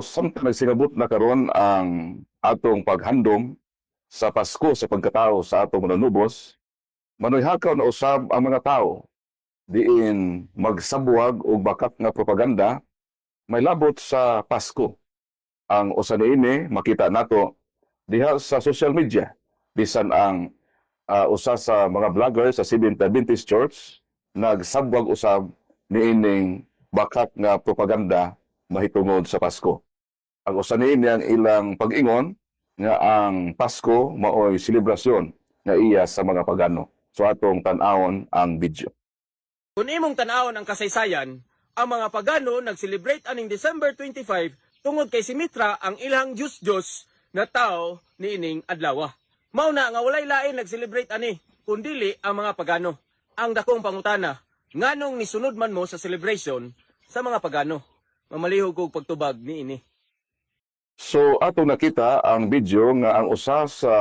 So, samtang nagsingabot na karon ang atong paghandom sa Pasko sa pagkatao sa atong mananubos, manuyhakaw na usab ang mga tao diin magsabuwag og bakat nga propaganda may labot sa Pasko. Ang usa niini makita nato diha sa social media bisan ang usa sa mga vlogger sa Seventh Adventist Church nagsabwag usab niining bakat nga propaganda mahitungod sa Pasko. Ang usa niini ang ilang pag-ingon nga ang Pasko maoy selebrasyon nga iya sa mga pagano. So atong tan-awon ang video. Kung imong tanawon ang kasaysayan, ang mga pagano nag-celebrate aning December 25 tungod kay si Mitra ang ilang Diyos na tao niining adlaw. Mao na nga walay lain nag-celebrate ani kundili ang mga pagano. Ang dakong pangutana, nganong nisunod man mo sa celebration sa mga pagano? Mamalihog kog pagtubag niini. So atong nakita ang video nga ang usa sa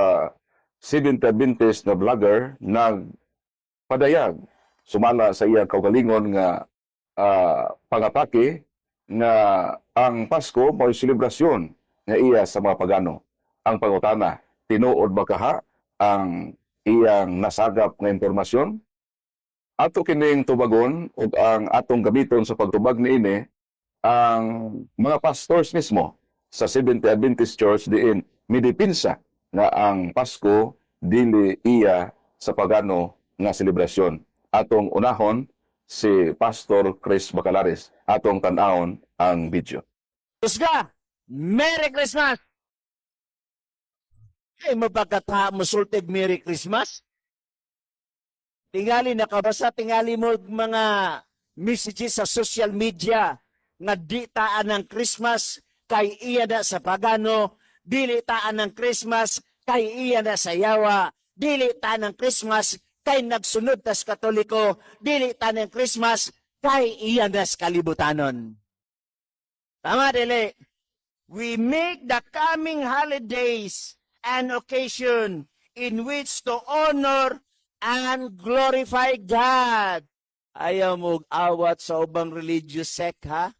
Seventh Adventist na vlogger nagpadayag sumala sa iyang kaugalingon nga pangapake nga ang Pasko mao selebrasyon nga iya sa mga pagano. Ang pangutana, tinuod ba kaha ang iyang nasagap nga impormasyon? Ato kining tubagon ug ang atong gamiton sa pagtubag niini ang mga pastors mismo sa Seventh Adventist Church diin midipinsa nga ang Pasko dili iya sa pagano nga selebrasyon. Atong unahon si Pastor Chris Bacalares. Atong tan-awon ang video. Kusga, Merry Christmas! Ay, mapagkata musultig Merry Christmas? Tingali nakabasa, tingali mo mga messages sa social media nga di taan ng Christmas kay iya na sa pagano, dili taan ng Christmas kay iya na sa yawa, dili taan ng Christmas kay nagsunod tas Katoliko, dili taan ng Christmas kay iya na sa kalibutanon. Tama, dili. We make the coming holidays an occasion in which to honor and glorify God. Ayaw mo awat sa ubang religious sect, ha?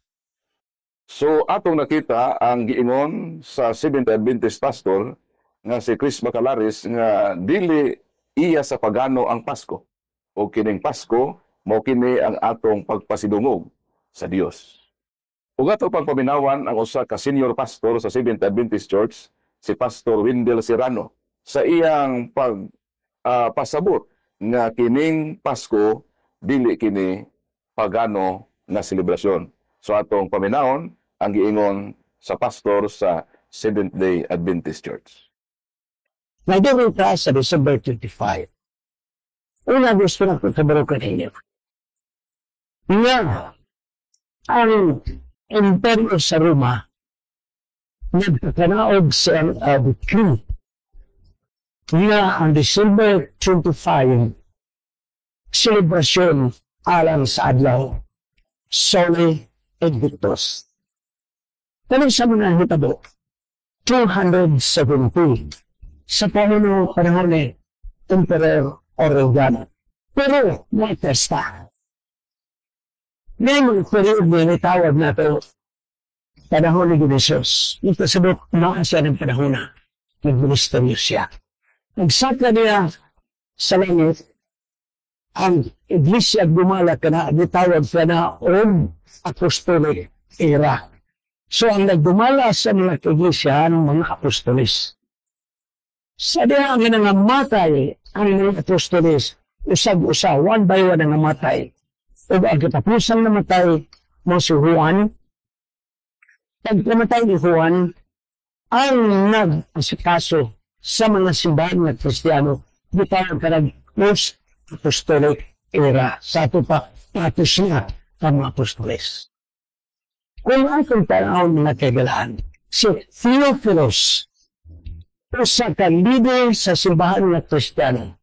So atong nakita ang giingon sa Seventh Adventist pastor nga si Chris Bacalares nga dili iya sa pagano ang Pasko. O kining Pasko mao kini ang atong pagpasidungog sa Dios. Ug ato pang paminawan ang usa ka senior pastor sa Seventh Adventist Church, si Pastor Wendell Serrano, sa iyang pasabot nga kining Pasko dili kini pagano nga selebrasyon. So atong paminawon ang giingon sa pastor sa Seventh-day Adventist Church. Nagdawin ka sa December 25. Una gusto na kung sabaro ka ninyo. Nga, ang imperyo sa Roma, nagkakanaog sa decree nga ang December 25, selebrasyon alang sa adlaw, Soli Invictus. Pero sa mga hitabo, 270 sa panahon ni Emperor Aureliano. Pero may testa. Ngayong period na itawag na ito, panahon ni Jesus. Ito sabot na siya ng panahon na nag-ministeryo siya. Nagsaka niya sa langit, ang iglesia gumala ka na, itawag ka na apostolic era. So, ang nagdumala sa mga iglesia ng mga apostolis. Sa diya ang nangamatay ang mga apostolis, usag-usa, one by one ang namatay. O ang katapusang namatay mo si Juan, pagkamatay ni Juan, ang nag-asikaso sa mga simbahan ng Kristiyano, di tayo karag post-apostolic era. Sa ito pa, patos na ang mga apostolis. Kung atong panahon mga kaibigan, si Theophilus, isa ka leader sa simbahan ng Kristiyano,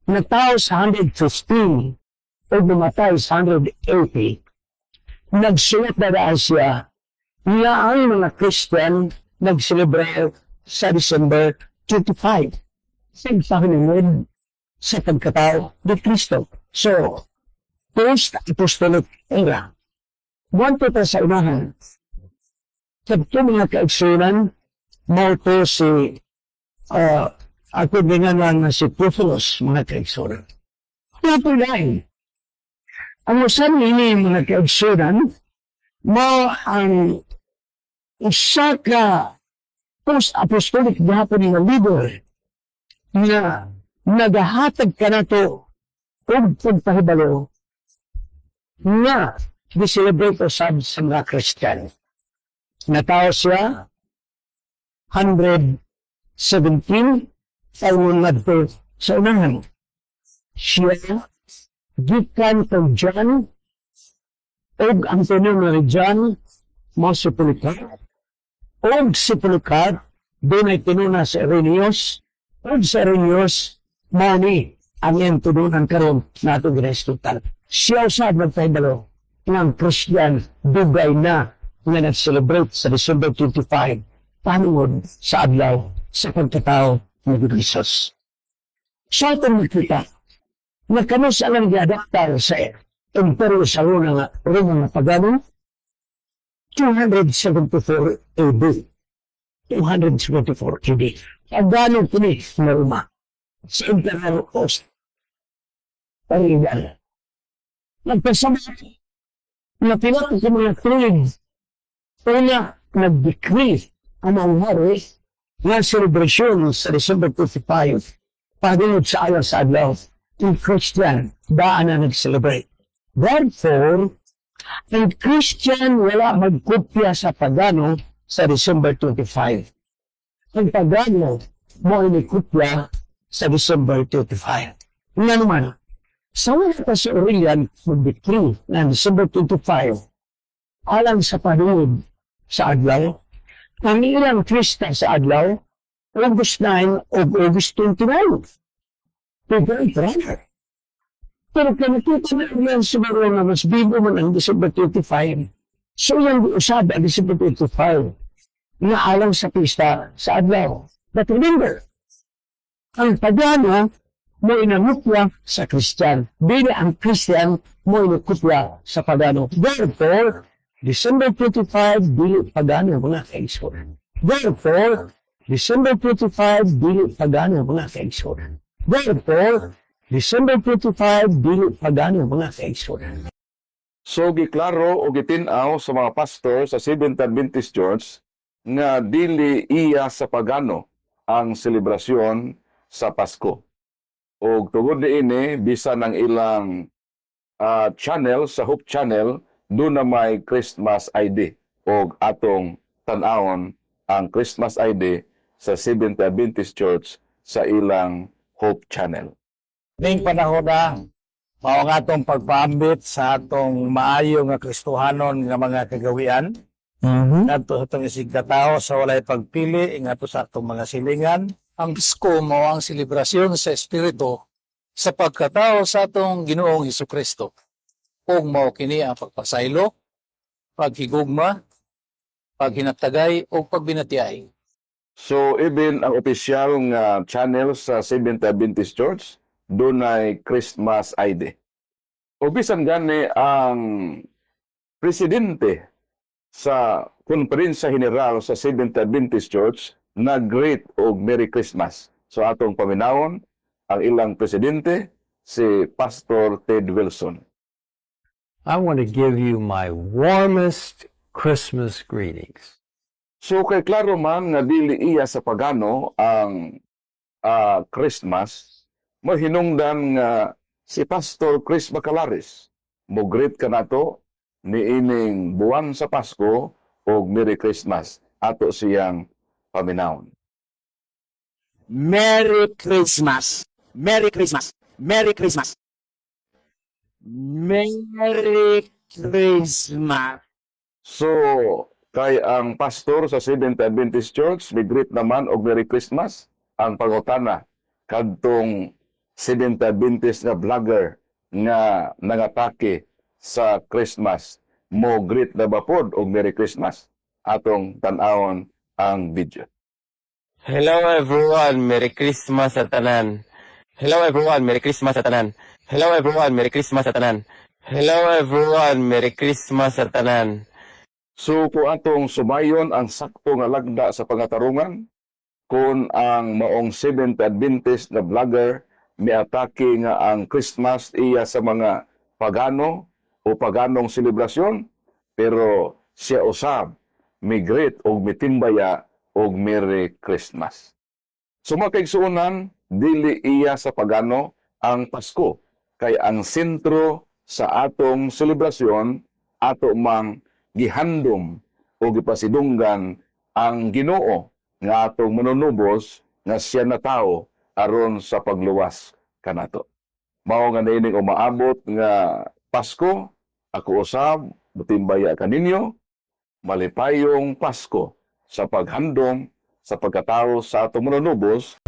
na tao sa 115 o namatay sa 180, nagsulat na daan siya na ang mga Christian nag-celebrate sa December 25. Nagpahinunod sa pagkatao ni Kristo. So, post-apostolic era. Buwan po sa unahan, Sabto mga kaigsunan, mo to si ako dengan nga si Theophilus, mga kaigsunan. Ito lang. Ang usan ini mga kaigsunan, mo ang isa ka post-apostolic gahapon nga leader na nagahatag ka na to o pagpahibalo nga di-celebrate o sa mga Christian. Natao siya 117 taon ngadto sa unahan. Siya gikan kang John og ang tanong ni John mo si Polycarp og si Polycarp doon ay tinuna sa Irenaeus og sa Irenaeus mo ni ang iyang tununan karon nato ginastutan. Siya sa nagpahibalo ng Christian dugay na nga nag-celebrate sa December 25 panungod sa adlaw sa pagkatao ng Jesus. Sa itong nakita, na kano sa lang giadaptar sa Imperyo sa Roma nga pagano, 274 AD. 274 AD. Pagano kini na Roma sa Imperial Coast. Parigan. Nagpasama na pinatong sa mga tuwing una nag-decree ang mga hari nga celebration sa December 25 paganood sa ayaw sa adlaw yung Christian daan na nag-celebrate. Therefore, ang Christian wala magkopya sa pagano sa December 25. Ang pagano mo inikopya sa December 25. Nga naman, sa wala pa si Aurelian mag-decree na December 25 alang sa panunod sa adlaw, ang ilang Krista sa adlaw, August 9 o August 29. Pero kanakita na naman siguro na mas bigo man ang December 25. So yung usab ang December 25 na alang sa pista sa adlaw. But remember, ang pagano mo inamukwa sa Christian. Bili ang Christian mo inukutwa sa pagano. Therefore, December 25, dili pagano mga kaigsunan. Therefore, December 25, dili pagano mga kaigsunan. Therefore, December 25, dili pagano mga kaigsunan. So giklaro o gitinaw sa mga pastor sa Seventh Adventist Church nga dili iya sa pagano ang selebrasyon sa Pasko. O tungod niini bisan ang ilang channel sa Hope Channel doon na may Christmas ID o atong tanawon ang Christmas ID sa Seventh Adventist Church sa ilang Hope Channel. Ning panahon na mao nga atong pagpaambit sa atong maayo nga Kristohanon nga mga kagawian ngadto sa atong isigkatao sa walay pagpili ngadto sa atong mga silingan. Ang Pasko mao ang selebrasyon sa Espiritu sa pagkatao sa atong Ginoong Hesukristo. Ug mao kini ang pagpasaylo, paghigugma, paghinatagay o pagbinatiyay. So even ang opisyal nga channel sa Seventh Adventist Church doon ay Christmas ID. O bisan gani ang presidente sa Konferensya General sa Seventh Adventist Church nag-greet og Merry Christmas. So atong paminawon ang ilang presidente si Pastor Ted Wilson. I want to give you my warmest Christmas greetings. So kay klaro man nga dili iya sa pagano ang Christmas, mo hinungdan nga si Pastor Chris Bacalaris mo greet ka nato ni ining buwan sa Pasko og Merry Christmas ato siyang paminawon. Merry Christmas! Merry Christmas! Merry Christmas! Merry Christmas! So kay ang pastor sa Seventh Adventist Church mi-greet naman og Merry Christmas ang pangutana kadtong Seventh Adventist na vlogger nga nangatake sa Christmas mo greet na ba pod og Merry Christmas atong tan-awon ang video. Hello everyone, Merry Christmas sa tanan. Hello everyone, Merry Christmas sa tanan. Hello everyone, Merry Christmas sa tanan. Hello everyone, Merry Christmas sa tanan. So kung atong sumayon ang sakto nga lagda sa pangatarungan, kung ang maong Seventh Adventist na vlogger miatake nga ang Christmas iya sa mga pagano o paganong selebrasyon, pero siya usab migreet og mitimbaya og Merry Christmas. Sumakigsuunan, dili iya sa pagano ang Pasko, kay ang sentro sa atong selebrasyon ato mang gihandom o gipasidunggan ang Ginoo nga atong manunubos nga siya na tao aron sa pagluwas kanato. Mao nga niining umaabot nga Pasko, ako usab mutimbaya kaninyo, malipayong Pasko sa paghandom sa pagkatao sa atong manunubos.